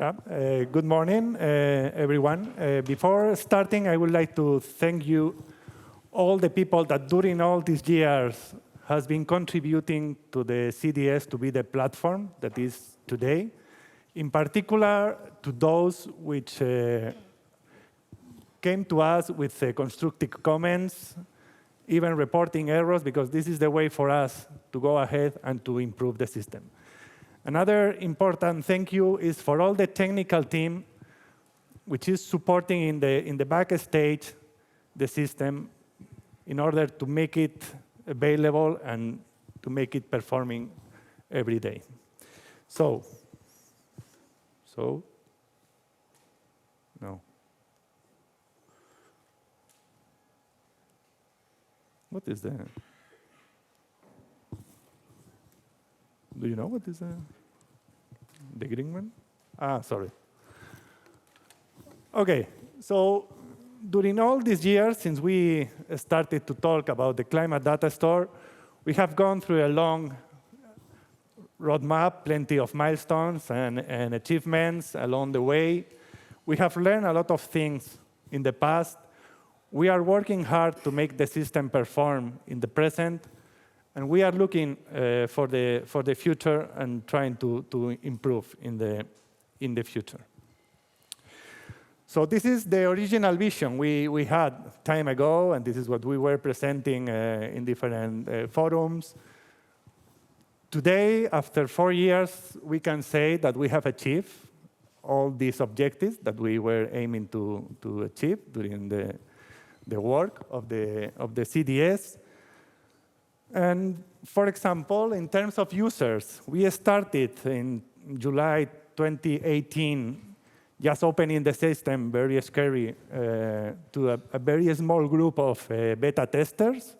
Yeah. Good morning, everyone. Before starting, I would like to thank you, all the people that during all these years has been contributing to the CDS to be the platform that is today. In particular, to those which came to us with constructive comments, even reporting errors, because this is the way for us to go ahead and to improve the system. Another important thank you is for all the technical team which is supporting in the backstage the system in order to make it available and to make it performing every day. So no. What is that? Do you know what is the green one? Ah, sorry. Okay, so during all these years, since we started to talk about the climate data store, we have gone through a long roadmap, plenty of milestones and achievements along the way. We have learned a lot of things in the past. We are working hard to make the system perform in the present, and we are looking for the future and trying to improve in the future. So this is the original vision we had time ago, and this is what we were presenting in different forums. Today, after 4 years, we can say that we have achieved all these objectives that we were aiming to achieve during the work of the CDS. And for example, in terms of users, we started in July 2018 just opening the system, very scary, to a very small group of beta testers.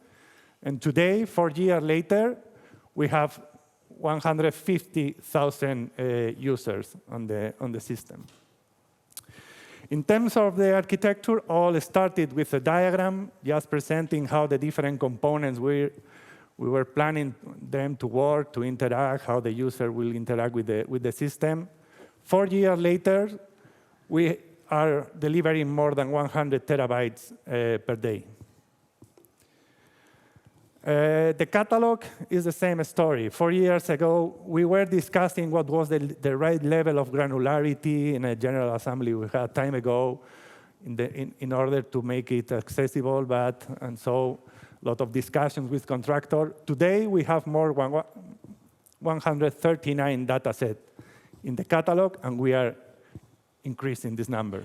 And today, 4 years later, we have 150,000 users on the system. In terms of the architecture, all started with a diagram, just presenting how the different components we were planning them to work, to interact, how the user will interact with the system. 4 years later, we are delivering more than 100 terabytes per day. The catalog is the same story. 4 years ago, we were discussing what was the right level of granularity in a general assembly we had time ago in order to make it accessible, and so a lot of discussions with contractor. Today, we have more 139 data sets in the catalog, and we are increasing this number.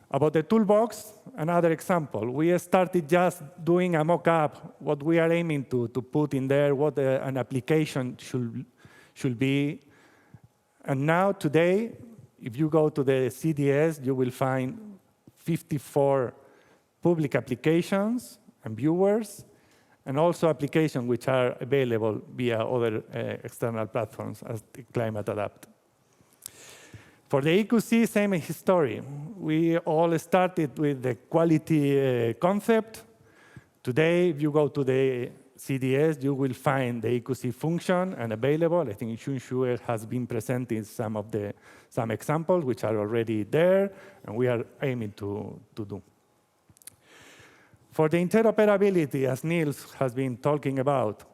About the toolbox, another example. We started just doing a mock-up, what we are aiming to put in there, what an application should be. And now, today, if you go to the CDS, you will find 54 public applications and viewers, and also applications which are available via other external platforms as the Climate Adapt. For the EQC, same story. We all started with the quality concept. Today, if you go to the CDS, you will find the EQC function and available. I think Xunshu has been presenting some examples which are already there, and we are aiming to do. For the interoperability, as Niels has been talking about,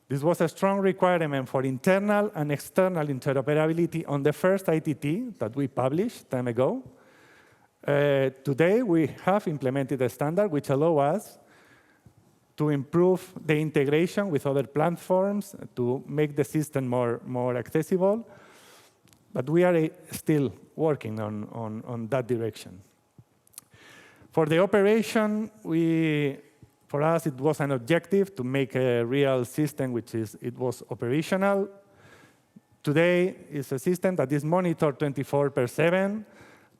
this was a strong requirement for internal and external interoperability on the first ITT that we published time ago. Today, we have implemented a standard which allows us to improve the integration with other platforms, to make the system more accessible. But we are still working on that direction. For the operation, for us, it was an objective to make a real system it was operational. Today, it's a system that is monitored 24/7,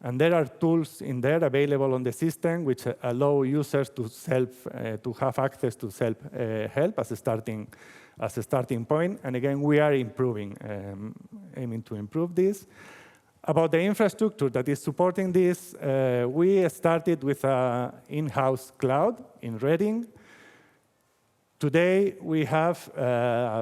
and there are tools in there available on the system which allow users to have access to self-help as a starting point. And again, we are aiming to improve this. About the infrastructure that is supporting this, we started with an in-house cloud in Reading. Today, we have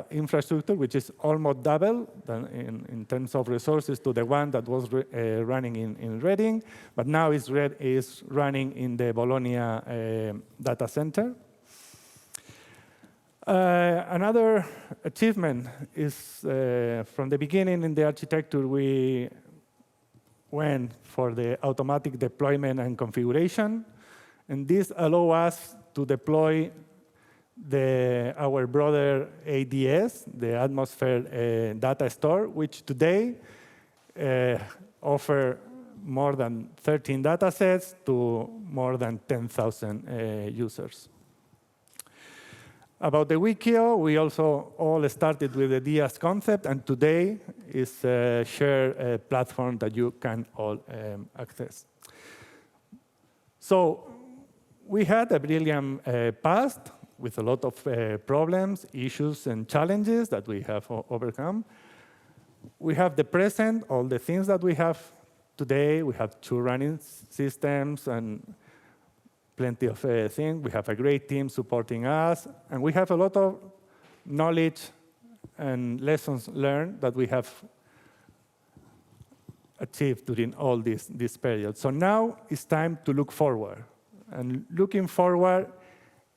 infrastructure which is almost double than in terms of resources to the one that was running in Reading, but now is running in the Bologna data center. Another achievement is from the beginning in the architecture, we went for the automatic deployment and configuration, and this allows us to deploy our broader ADS, the Atmosphere Data Store, which today offer more than 13 data sets to more than 10,000 users. About the Wikio, we also all started with the DIAS concept, and today is a shared platform that you can all access. So we had a brilliant past with a lot of problems, issues, and challenges that we have overcome. We have the present, all the things that we have today. We have 2 running systems and plenty of things. We have a great team supporting us, and we have a lot of knowledge and lessons learned that we have achieved during all this period. So now it's time to look forward. And looking forward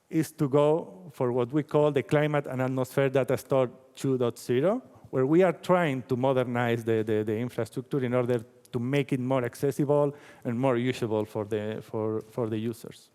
is to go for what we call the Climate and Atmosphere Data Store 2.0, where we are trying to modernize the infrastructure in order to make it more accessible and more usable for the users.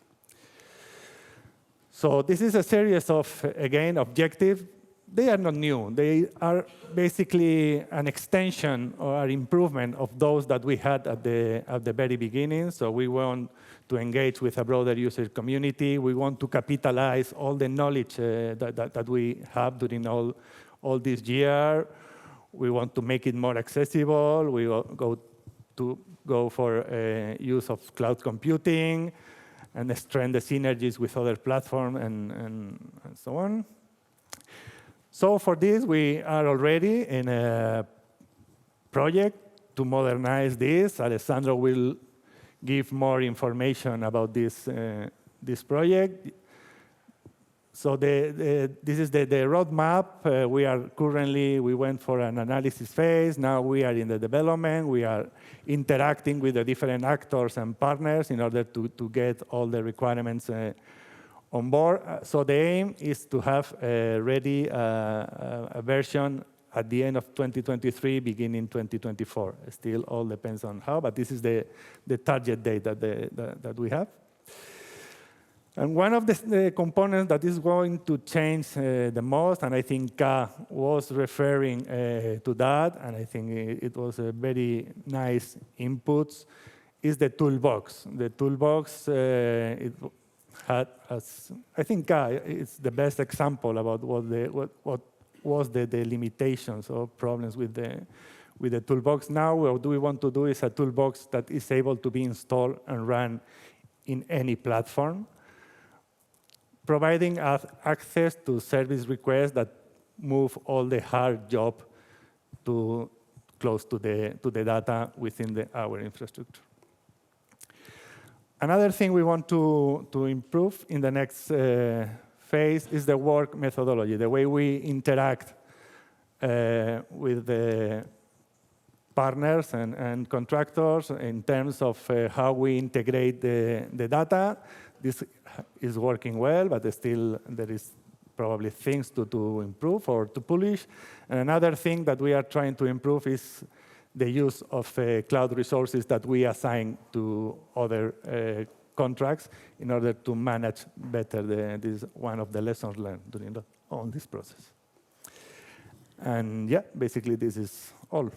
So this is a series of, again, objectives. They are not new. They are basically an extension or improvement of those that we had at the very beginning. So we want to engage with a broader user community. We want to capitalize all the knowledge that we have during all this year. We want to make it more accessible. We will go for use of cloud computing and strengthen the synergies with other platforms and so on. So for this, we are already in a project to modernize this. Alessandro will give more information about this project. So this is the roadmap. We went for an analysis phase. Now we are in the development. We are interacting with the different actors and partners in order to get all the requirements on board. So the aim is to have ready a version at the end of 2023, beginning 2024. Still all depends on how, but this is the target date that we have. And one of the components that is going to change the most, and I think Ka was referring to that, and I think it was a very nice input, is the toolbox. The toolbox, it had, I think Ka is the best example about what was the limitations or problems with the toolbox. Now what we want to do is a toolbox that is able to be installed and run in any platform, providing us access to service requests that move all the hard job close to the data within our infrastructure. Another thing we want to improve in the next phase is the work methodology, the way we interact with the partners and contractors in terms of how we integrate the data. This is working well, but still there is probably things to improve or to polish. And another thing that we are trying to improve is the use of cloud resources that we assign to other contracts in order to manage better this one of the lessons learned during all this process. And yeah, basically this is all.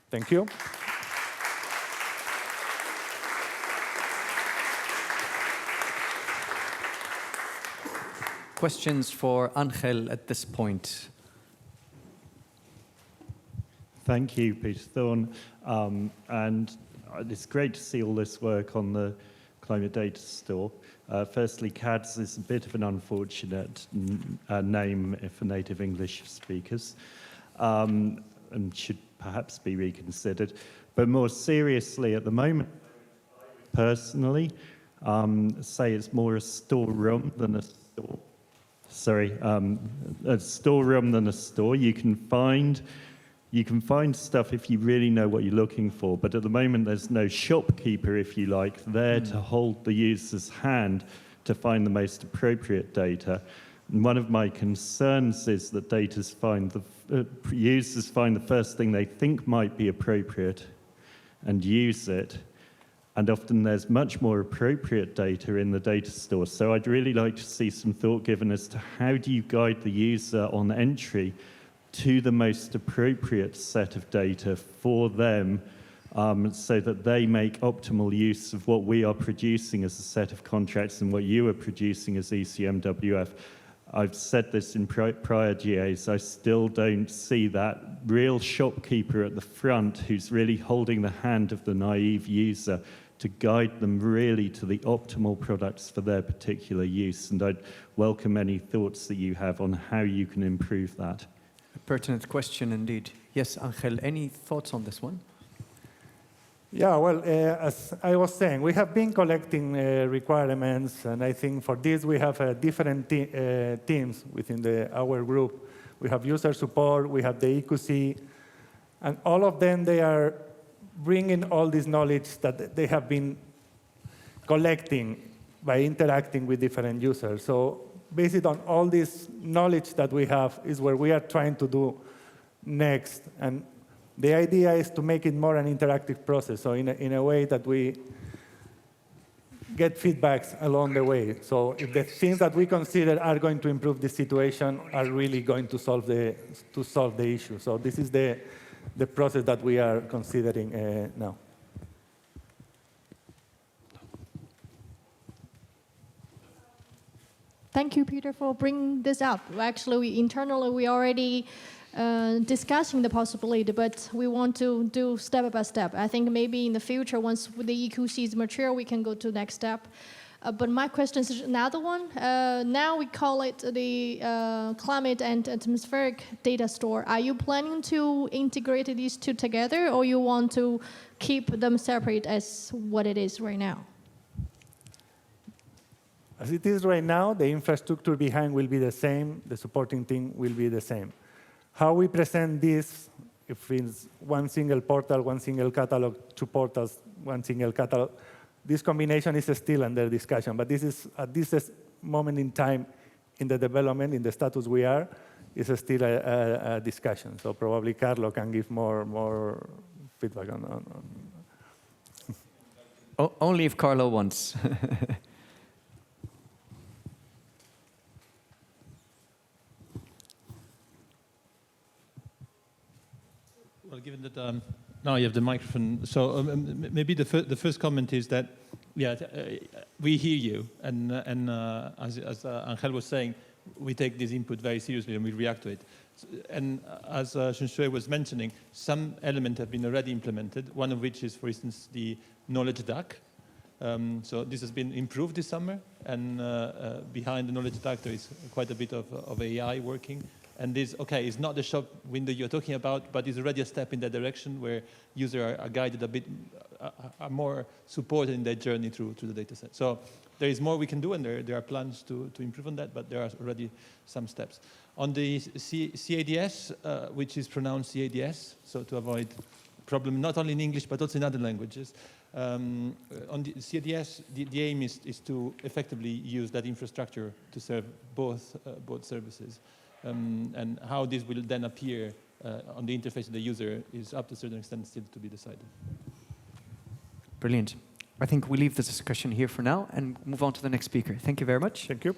Thank you. Questions for Angel at this point? Thank you, Peter Thorne. And it's great to see all this work on the Climate Data Store. Firstly, CADS is a bit of an unfortunate name for native English speakers and should perhaps be reconsidered. But more seriously, at the moment, personally, say it's more a storeroom than a store. a storeroom than a store. You can find stuff if you really know what you're looking for, but at the moment there's no shopkeeper, if you like, there to hold the user's hand to find the most appropriate data. And one of my concerns is that users find the first thing they think might be appropriate and use it. And often there's much more appropriate data in the data store. So I'd really like to see some thought given as to how do you guide the user on entry to the most appropriate set of data for them, so that they make optimal use of what we are producing as a set of contracts and what you are producing as ECMWF. I've said this in prior GAs, I still don't see that real shopkeeper at the front who's really holding the hand of the naive user to guide them really to the optimal products for their particular use. And I'd welcome any thoughts that you have on how you can improve that. A pertinent question indeed. Yes, Angel, any thoughts on this one? Yeah, well, as I was saying, we have been collecting requirements, and I think for this we have different teams within our group. We have user support, we have the EQC, and all of them, they are bringing all this knowledge that they have been collecting by interacting with different users. So based on all this knowledge that we have is where we are trying to do next. And the idea is to make it more an interactive process, so in a way that we get feedbacks along the way. So if the things that we consider are going to improve the situation are really going to solve the issue. So this is the process that we are considering now. Thank you, Peter, for bringing this up. Actually, internally, we already discussing the possibility, but we want to do step by step. I think maybe in the future, once the EQC is mature, we can go to the next step. But my question is another one. Now we call it the climate and atmospheric data store. Are you planning to integrate these two together, or you want to keep them separate as what it is right now? As it is right now, the infrastructure behind will be the same, the supporting thing will be the same. How we present this, if it's one single portal, one single catalog, two portals, one single catalog, this combination is still under discussion. But this is, at this moment in time in the development, in the status we are, is still a discussion. So probably Carlo can give more feedback on. Only if Carlo wants. Well, given that now you have the microphone, so maybe the first comment is that, yeah, we hear you, and as Angel was saying, we take this input very seriously and we react to it. And as Shui was mentioning, some elements have been already implemented, one of which is, for instance, the knowledge DAC. So this has been improved this summer, and behind the knowledge DAC there is quite a bit of AI working. And this, okay, it's not the shop window you're talking about, but it's already a step in that direction where users are guided a bit, are more supported in their journey through the data set. So there is more we can do, and there are plans to improve on that, but there are already some steps. On the CADS, which is pronounced CADS, so to avoid problem not only in English, but also in other languages, on the CADS, the aim is to effectively use that infrastructure to serve both services. And how this will then appear on the interface of the user is up to a certain extent still to be decided. Brilliant. I think we leave this discussion here for now and move on to the next speaker. Thank you very much. Thank you.